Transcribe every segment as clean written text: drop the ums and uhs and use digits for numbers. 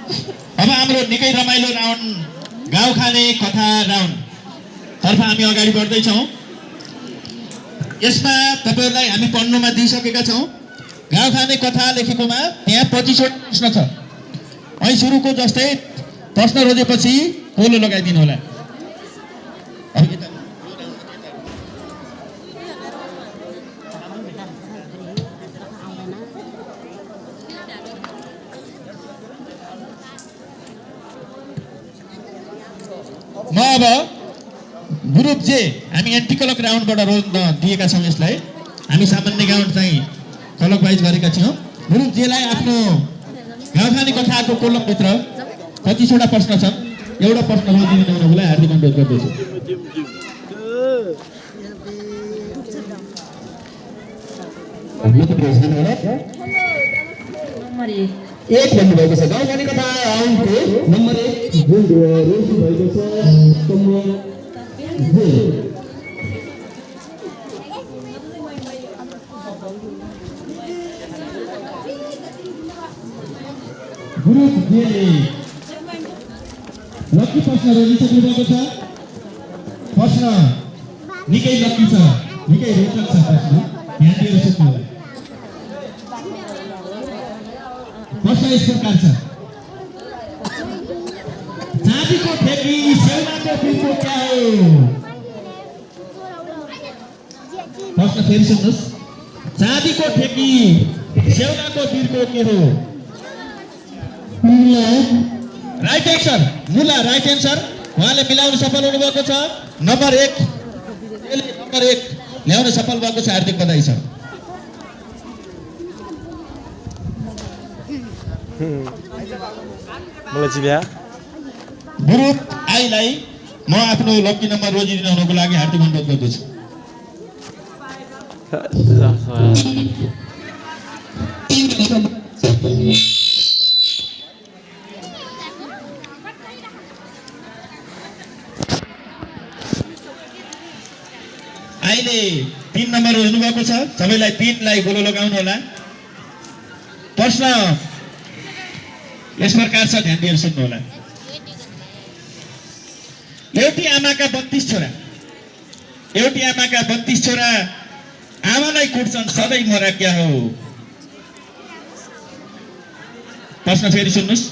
अब हाम्रो निकै रमाइलो राउन्ड गाउँ खाने कथा राउन्ड तर्फ हामी अगाडि बढ्दैछौँ। यसमा तपाईहरुलाई हामी पढ्नुमा दिइसकेका छौँ। गाउँ खाने कथा लेखेकोमा त्यहाँ 25वटा प्रश्न छ। अहिले सुरुको जस्तै प्रश्न रोजेपछि पोलो लगाइदिनु होला। म अब ग्रुप जे हामी एन्टी क्लक राउन्डबाट रोज दिएका छौँ। यसलाई हामी सामान्य राउन्ड चाहिँ क्लक वाइज गरेका थियौँ। ग्रुप जेलाई आफ्नो गाउँखाने कथाको कोलमभित्र 25वटा प्रश्न छन्। एउटा प्रश्न रोजिदिनु हुनलाई हार्दिक अनुरोध गर्दछु। एक भन्नुभएको छ। गाउँखाने कथा राउन्डको नम्बर 1 जुन रोजी भएको छ समूह जे। ग्रुप जेले लकी प्रश्न रोजिसक्नु भएको छ। प्रश्न निकै लकी छ, निकै रोचक छ प्रश्न, ध्यान दिएर सुन्नु होला। प्रश्न यस प्रकार छ। चाँदीको ठेकी सेउलाको बिर्को क्या हो? प्रश्न फेरि सुन्नुहोस्। चाँदीको ठेकी सेउलाको बिर्को के हो? राइट एन्सर मुला, राइट एन्सर। उहाँले मिलाउन सफल हुनुभएको छ। नम्बर 1 ल्याउन सफल भएको छ। हार्दिक बधाई छ। ग्रुप आईलाई म आफ्नो लकी नम्बर रोजिदिनुको लागि हार्दिक अनुरोध गर्दछु। आईले 3 नम्बर रोज्नुभएको छ। सबैलाई 3 लाई गोलो लगाउनु होला। प्रश्न यस प्रकार छ, ध्यान दिएर सुन्नु होला। एउटी आमाका 32 छोरा, एउटी आमाका 32 छोरा आमालाई कुट्छन् सधैँ मोरा क्या हो? प्रश्न फेरि सुन्नुहोस्।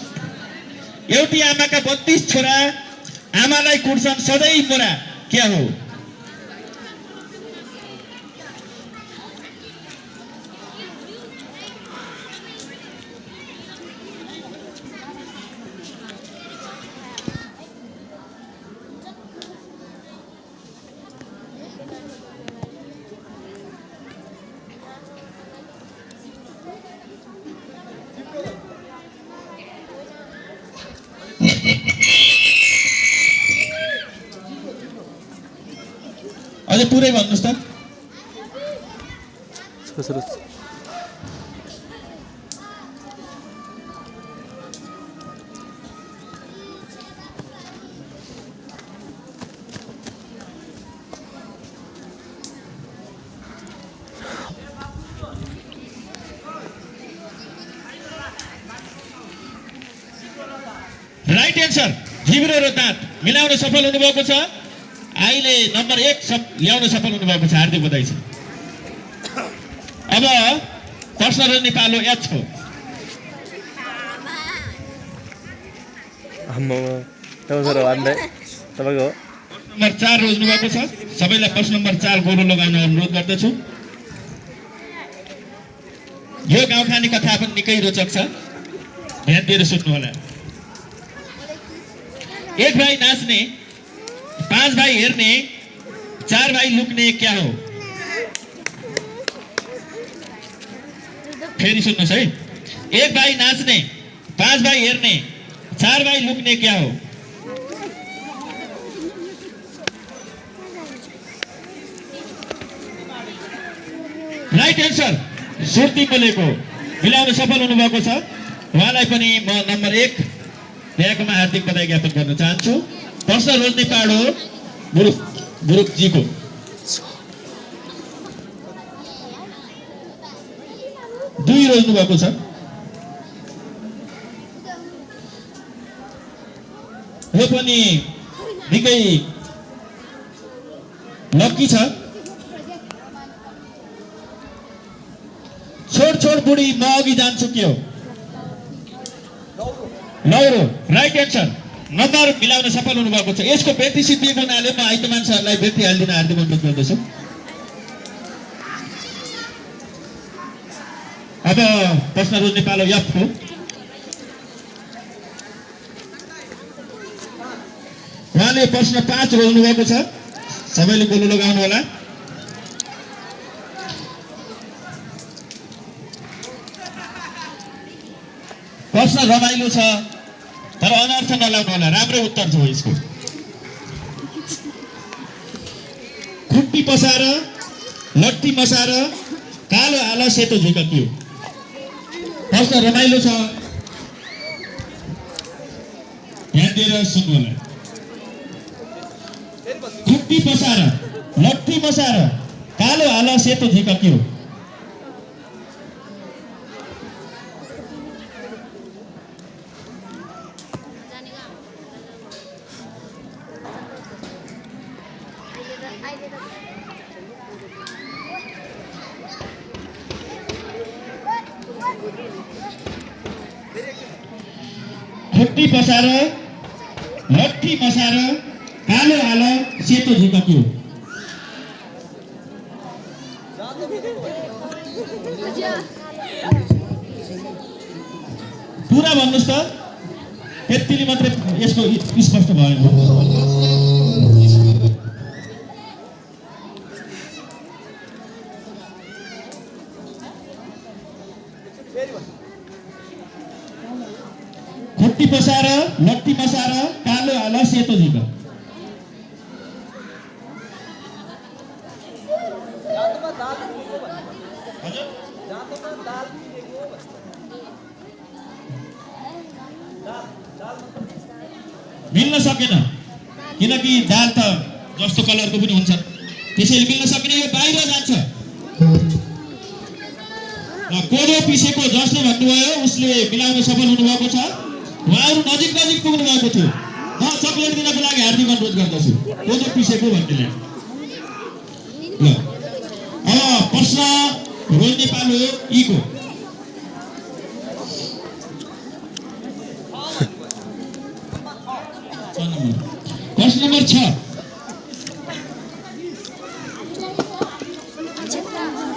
एउटी आमाका 32 छोरा आमालाई कुट्छन् सधैँ मोरा क्या हो? अझै पुरै भन्नुहोस् त। राइट एन्सर जिब्रो र दाँत मिलाउन सफल हुनुभएको छ। आईले नम्बर 1 ल्याउन सफल हुनुभएको छ। हार्दिक बधाई छ। अब प्रश्न रोज्ने पालो एच हो। नम्बर 4 रोज्नु भएको छ। सबैलाई प्रश्न नम्बर 4 गोलो लगाउन अनुरोध गर्दछु। यो गाउँखाने कथा पनि निकै रोचक छ, ध्यान दिएर सुन्नु होला। एक भाइ नाच्ने, 5 भाइ हेर्ने, 4 भाइ लुक्ने क्या हो? फेरि सुन्नुहोस् है। एक भाइ नाच्ने, 5 भाइ हेर्ने, 4 भाइ लुक्ने क्या हो? राइट एन्सर सुर्ती बोलेको मिलाउन सफल हुनुभएको छ। उहाँलाई पनि म नम्बर 1 ल्याएकोमा हार्दिक बधाई ज्ञापन गर्न चाहन्छु। प्रश्न रोज्ने पाडो गुरुप जीको। दुई रोज्नु भएको छ। यो पनि निकै लक्की छ। छोड छोड बुढी म अघि जान्छु के हो? लौरो राइट एन्सर। नम्बर मिलाउन सफल हुनुभएको छ। यसको व्यक्ति सिद्धिएको हुनाले म आइतमान सरलाई व्यक्ति हालिदिन हार्दिक अनुरोध गर्दछु। अब प्रश्न रोज्ने पालो यफको। उहाँले प्रश्न 5 रोज्नु भएको छ। सबैले गोलो लगाउनु होला। प्रश्न रमाइलो छ तर अनर्थ नलाउनु होला। राम्रो उत्तर छ यसको। खुट्टी पसार लट्ठी मसार कालो आला सेतो झिका के हो? प्रश्न रमाइलो छ, ध्यान दिएर सुन्नु होला। खुट्टी पसार लट्ठी मसार कालो आला सेतो झिका के हो? खुट्टी पसार लट्ठी मसार कालो आला सेतो झिका के हो? पुरा भन्नुस् त, त्यतिले मात्रै यसको स्पष्ट भयो। खुट्टी पसार लट्ठी मसार कालो आला सेतो झिका। मिल्न सकेन किनकि दाल त जस्तो कलरको पनि हुन्छ, त्यसैले मिल्न सकेन। यो बाहिर जान्छ। कोदो पिसेको जसले भन्नुभयो उसले मिलाउन सफल हुनुभएको छ। उहाँहरू नजिक नजिक पुग्नु भएको थियो। म चकलेट दिनको लागि हार्दिक अनुरोध गर्दछु। कोदो पिसेको भन्नेले ल। अब प्रश्न रोज्ने पालो यीको। प्रश्न नम्बर 6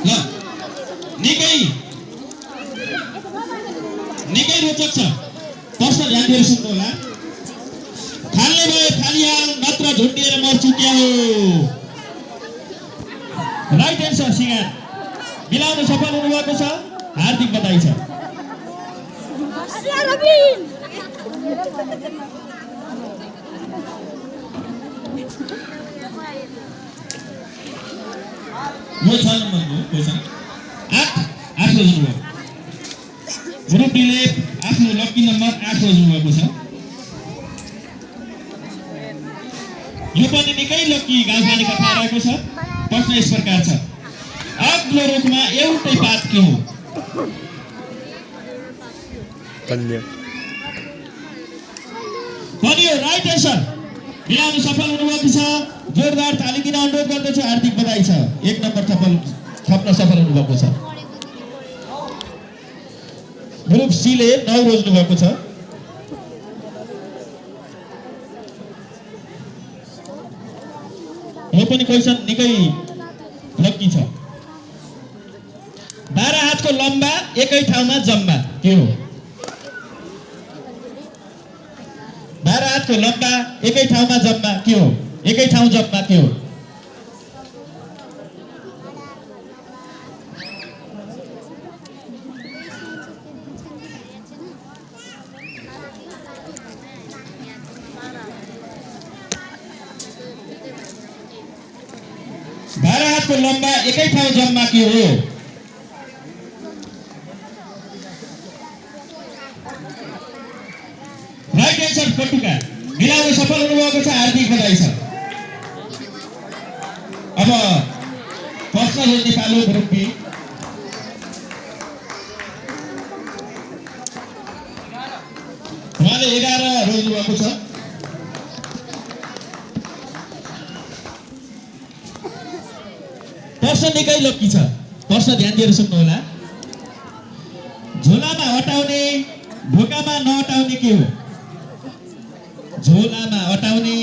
ल। निकै रोचक छ। प्रश्न ध्यान दिएर सुन्नु होला। खाल्ने भए खालिहाल नत्र झुन्डिएर मर्छु क्या हो? राइट एन्सर सिंगार। मिलाउन सफल हुनुभएको छ। हार्दिक बधाई छ। यो 6 नम्बरको क्वेशन 8 रोज्नुभयो। ग्रुप डीले आफ्नो लकी नम्बर 8 रोज्नुभएको छ। यो पनि निकै लकी गाउँपानी कथा रहेको छ। प्रश्न यस प्रकार छ। अग्लो रुखमा एउटै पात के हो? कन्या। Right answer. मिलाउन सफल हुनुभएको छ। जोरदार ताली दिन अनुरोध गर्दछु। हार्दिक बधाई छ। 1 नम्बर थप्न सफल हुनुभएको छ। ग्रुप सीले 9 रोज्नु भएको छ। यो पनि क्वेशन निकै लकी छ। 12 हातको लम्बा एकै ठाउँमा जम्मा के हो? 12 हातको लम्बा एकै ठाउँमा जम्मा के हो? एकै ठाउँ जम्मा के हो? को लम्बा एकै ठाउँ जम्मा के हो? राइट एन्सर पटुका। मिलाउन सफल हुनुभएको छ। हार्दिक बधाई छ। अब प्रश्न रोज्ने पालो ग्रुप बी। उहाँले 11 रोज्नु भएको छ। प्रश्न निकै लक्की छ, प्रश्न ध्यान दिएर सुन्नु होला। झोलामा अटाउने ढोकामा नअटाउने के हो? झोलामा अटाउने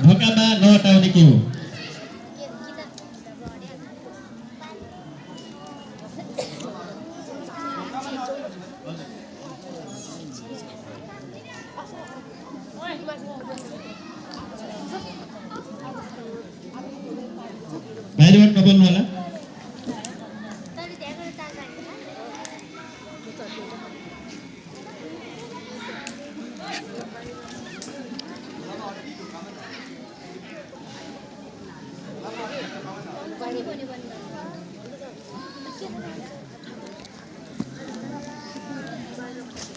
ढोकामा नअटाउने के हो? बाहिरबाट नबोल्नु होला।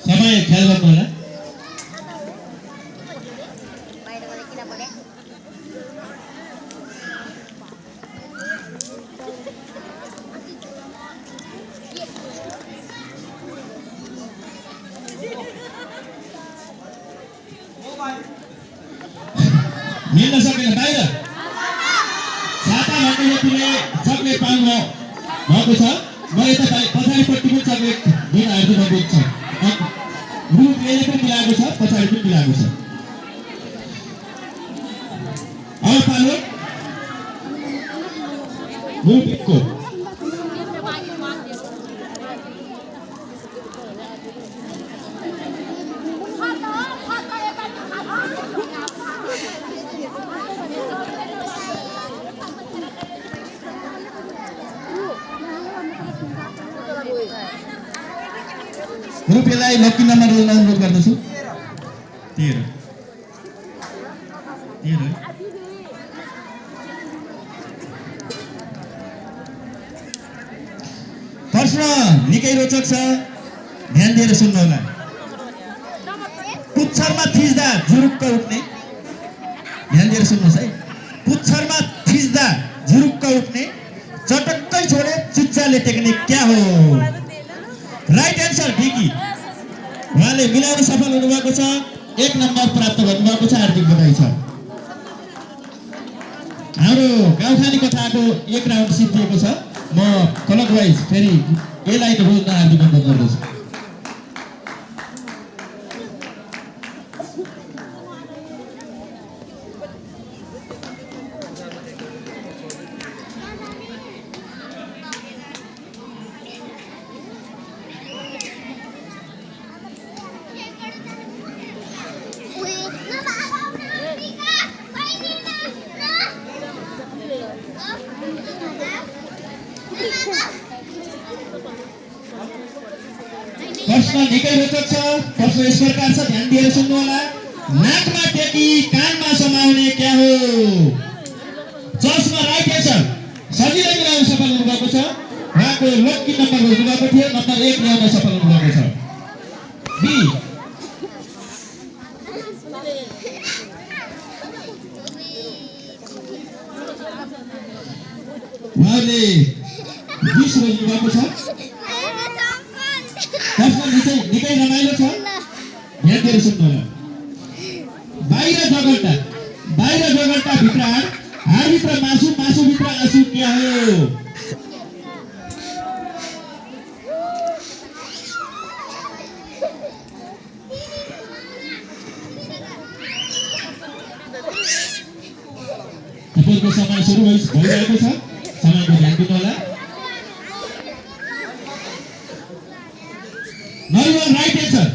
समय ख्याल गर्नु होला। मिल्न सकेन बाहिर छाता भन्ने व्यक्तिले चक्लेट पाउनु भएको छ। म यता पछाडिपट्टि पनि चक्लेट दिन आएको देख्छु। ग्रुप एले पनि मिलाएको छ, पछाडि पनि मिलाएको छ। अब पालो ग्रुप एकको ग्रुप एलाई लकी नम्बर अनुरोध गर्दछु। 13 प्रश्न निकै रोचक छ, ध्यान दिएर सुन्नु होला। पुच्छरमा थिच्दा झुरुक्क उठ्ने, ध्यान दिएर सुन्नुहोस् है। पुच्छरमा थिच्दा झुरुक्क उठ्ने, चटक्कै छोडे चुच्चाले टेक्ने क्या हो? राइट एन्सर विकी। उहाँले मिलाउन सफल हुनुभएको छ, 1 नम्बर प्राप्त गर्नुभएको छ। हार्दिक बधाई छ। हाम्रो गाउँखानी कथाको 1 राउन्ड सिद्धिएको छ। म क्लक वाइज फेरि यसलाई रोज्न हार्दिक अनुरोध गर्दछु। प्रश्न निकै रोचक छ। प्रश्न यस प्रकार छ, ध्यान दिएर सुन्नु होला। नाकमा टेकी कानमा समाउने क्या हो? चस्मा राइट एन्सर। सजिलै मिलाउन सफल हुनुभएको छ। उहाँको लकी नम्बर हुनुभएको थियो, नम्बर 1 ल्याउन सफल हुनुभएको छ। बी उहाँले 20 रोज्नुभएको छ। प्रश्न निकै रमाइलो छ, ध्यान दिएर सुन्नु होला। बाहिर जगल्टा भित्र हाडभित्र मासु, मासुभित्र आँसु क्या हो? तपाईँको समय सुरु भइरहेको छ, समयको ध्यान दिनु होला। नरिवल राइट एन्सर।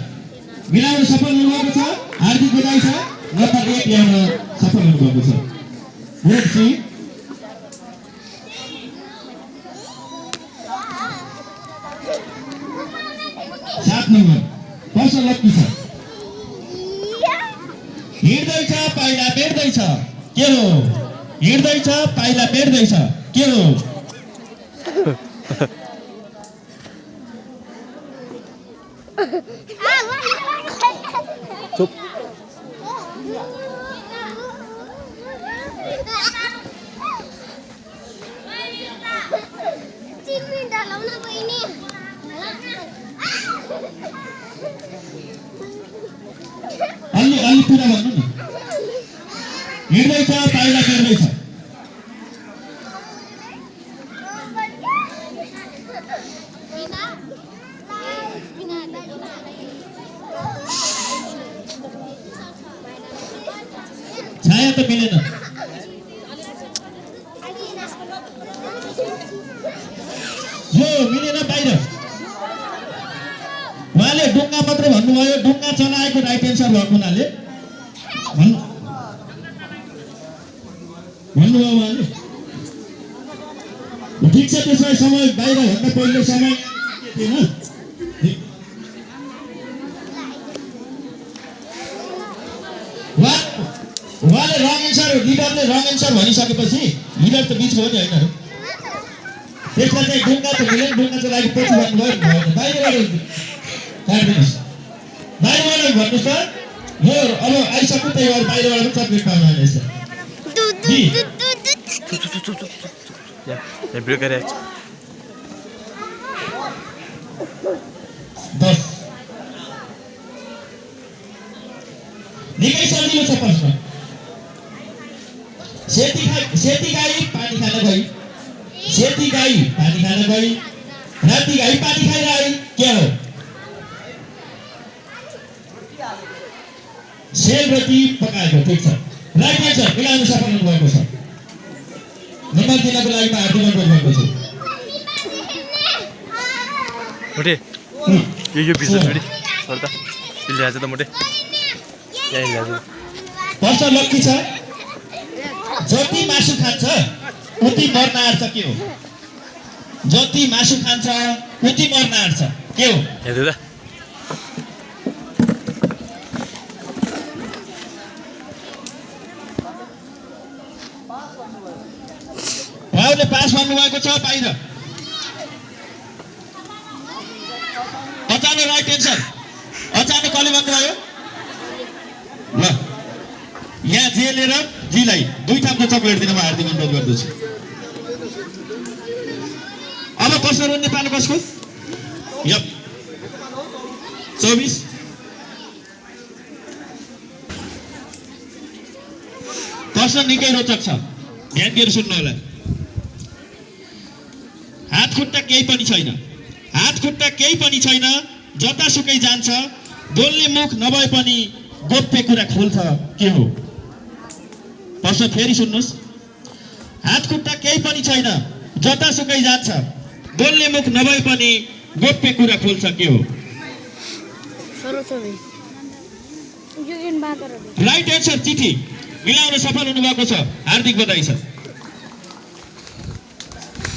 मिलाउन सफल हुनुभएको छ, हार्दिक बधाई छ। नम्बर 1 ल्याउन सफल हुनुभएको छ। ग्रुप सी 7 नम्बर प्रश्न लक्की छ। हिँड्दैछ पाइला बेर्दैछ के हो? हिँड्दैछ पाइला बेर्दैछ के हो? चुप। अलि पुरा भन्नु न। हिँड्दैछ पाइला बेर्दैछ। छाया त मिलेन। यो मिलेन बाहिर। उहाँले डुङ्गा मात्रै भन्नुभयो, डुङ्गा चलाएको राइट एन्सर भएको हुनाले भन्नुभयो उहाँले। ठिक छ, त्यसमा समय बाहिर भन्दा पहिले समय थिएन। उहाँले रङ एन्सर, लिडरले रङ एन्सर भनिसकेपछि लिडर त बिच भयो नि होइन। त्यसमा चाहिँ डुङ्गा त मिलेन, डुङ्गा चाहिँ लागि पछि भन्नुभयो। बाहिरबाट काट्नुहोस्, बाहिरबाट भन्नुहोस् त। यो अब आइसक्यो, त्यही भएर बाहिरबाट पनि चक्लेट पाउनु रहेछ। ब्रेक गरेछ 10 निकै सजिलो छ प्रश्न। सेती गाई पानी खान गई, सेती गाई पानी खान गई, राती गाई पानी खाएर आई, के हो? सेलरोटी पकाएको। ठिक छ, राइट एन्सर मिलाउन सफल हुनुभएको छ। नम्बर दिनको लागि म हार्दिक अनुरोध गर्दछु। मोटे यो बिस छोडी अर्ता पिल्ले आज त मोटे यहाँ ल्याज। प्रश्न लक्की छ। जति मासु खान्छ उति मर्न आँट्छ, के हो? जति मासु खान्छ उति मर्न आँट्छ, के हो? हेर्दै त भाउले पास भन्नुभएको छ। बाहिर अचानक राइट एन्सर। अचानक कसले भन्नुभयो? ल यहाँ जे लिएर जीलाई 2 थाप्को चक्लेट दिन म हार्दिक अनुरोध गर्दछु। अब प्रश्न रुन नेपाल कसको? यप 24। प्रश्न निकै रोचक छ, ध्यान दिएर सुन्नु होला। हात खुट्टा केही पनि छैन, हात खुट्टा केही पनि छैन, जतासुकै जान्छ, बोल्ने मुख नभए पनि गोप्य कुरा खोल्छ, के हो? प्रश्न फेरि सुन्नुहोस्। हात खुट्टा केही पनि छैन, जतासुकै जान्छ, बोल्ने मुख नभए पनि गोप्य कुरा खोल्छ, के हो? राइट एन्सर चिठी। मिलाउन सफल हुनुभएको छ, हार्दिक बधाई छ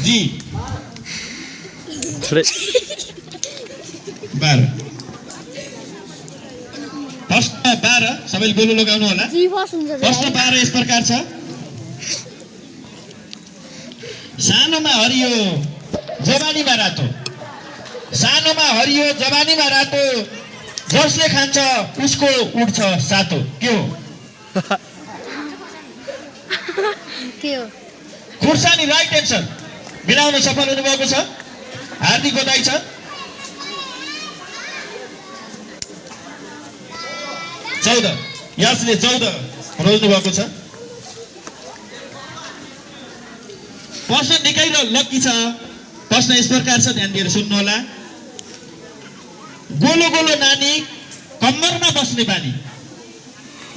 जी। 12 प्रश्न 12 सबैले गोलो लगाउनु होला। प्रश्न 12 यस प्रकार छ। सानोमा हरियो जवानीमा रातो, सानोमा हरियो जवानीमा रातो, जसले खान्छ उसको उठ्छ सातो, के हो? खुर्सानी राइट एन्सर। मिलाउन सफल हुनुभएको छ, हार्दिक बधाई छ। 14 यसले 14 रोज्नु भएको छ। प्रश्न निकै लक्की छ। प्रश्न यस प्रकार छ, ध्यान दिएर सुन्नु होला। गोलो गोलो नानी कम्मरमा बस्ने बानी,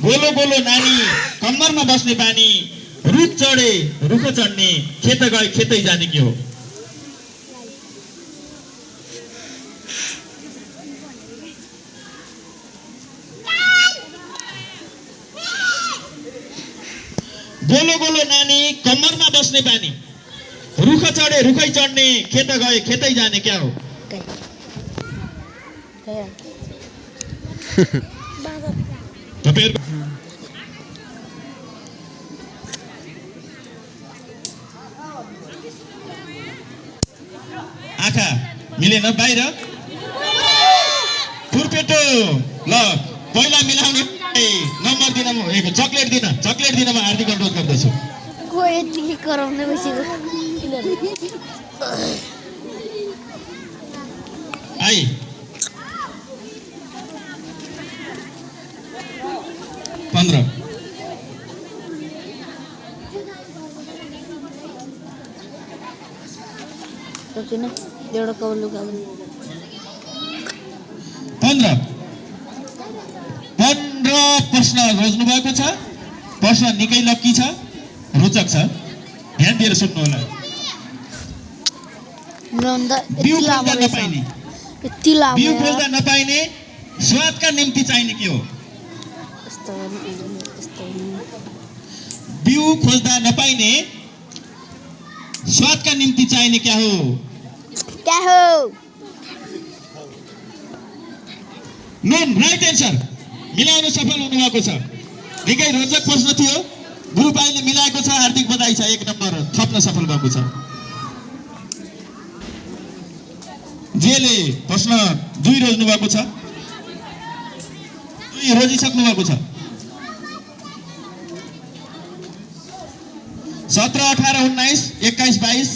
गोलो गोलो नानी कम्मरमा बस्ने बानी, रुख चढे रुख चढ्ने, खेत गए खेतै जाने, के हो? गोलो गोलो नानी कम्मरमा बस्ने बानी, रुख चढे रुखै चढ्ने, खेत गए खेतै जाने, क्या हो? आँखा मिलेन, बाहिर खुर्पेटो। ल पहिला मिलाउने नम्बर दिन, चक्लेट दिन म हार्दिक अनुरोध गर्दछु। आई 15 15 प्रश्न रोज्नु भएको छ। प्रश्न निकै लक्की छ, रोचक छ, ध्यान दिएर सुन्नु होला। बिउ खोज्दा नपाइने, बिउ खोज्दा नपाइने स्वादका निम्ति चाहिने के हो? बिउ खोज्दा नपाइने स्वादका निम्ति चाहिने क्या हो? नुन, राइट एन्सर। मिलाउन सफल हुनुभएको छ। निकै रोचक प्रश्न थियो, ग्रुप आईले मिलाएको छ, हार्दिक बधाई छ। 1 नम्बर थप्न सफल भएको छ। जेले प्रश्न 2 रोज्नु भएको छ, 2 रोजिसक्नु भएको छ। 17, 18, 19, 21, 22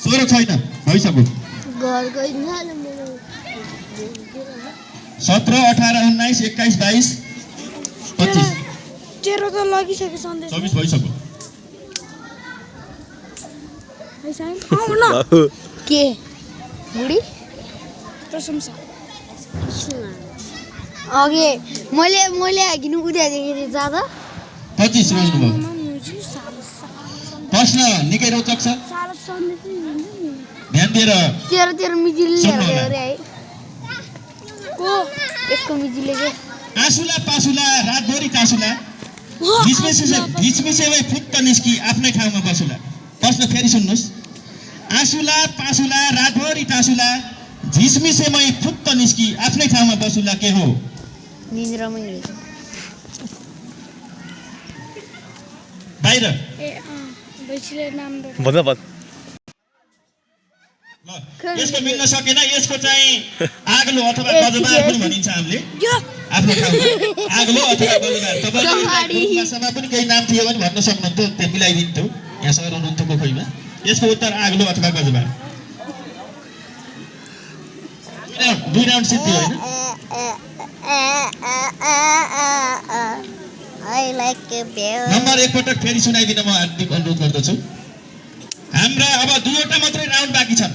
16 छैन, भइसक्यो। 17, 18, 19, 21, 22 25 तेरो त लगिसक्यो सन्देश 24 भइसक्यो। के बुढी प्रशंसा अघि मैले किन उद्यादेखि जाँदा 25 रोज्नुभयो। प्रश्न निकै रोचक छ, ध्यान दिएर तेरो मिजिल सुन्नु होला। ल्याएर है को यसको मिजिलले के आँसुला पासुला रातभरि टासुला झिसमिसेमै फुत्त निस्की आफ्नै ठाउँमा बसुला। प्रश्न फेरि सुन्नुहोस्। आँसुला पासुला रातभरि टासुला झिसमिसेमै फुत्त निस्की आफ्नै ठाउँमा बसुला के हो? निन्द्रामै हिँडेको बाहिर भन्दा भन्। ल, यसको मिल्न सकेन, यसको चाहिँ आग्लो अथवा गजबार पनि भनिन्छ हामीले आफ्नो ठाउँमा। आग्लो अथवा गजबार। तपाईँले भाषामा पनि केही नाम थियो भने भन्न सक्नुहुन्थ्यो, त्यो मिलाइदिन्थ्यो। यहाँ सर हुनुहुन्थ्यो कोखैमा। यसको उत्तर आग्लो अथवा गजबार। 2 राउन्ड सिद्धि होइन। नम्बर 1 पटक फेरि सुनाइदिन म हार्दिक अनुरोध गर्दछु। हाम्रा अब 2वटा मात्रै राउन्ड बाँकी छन्।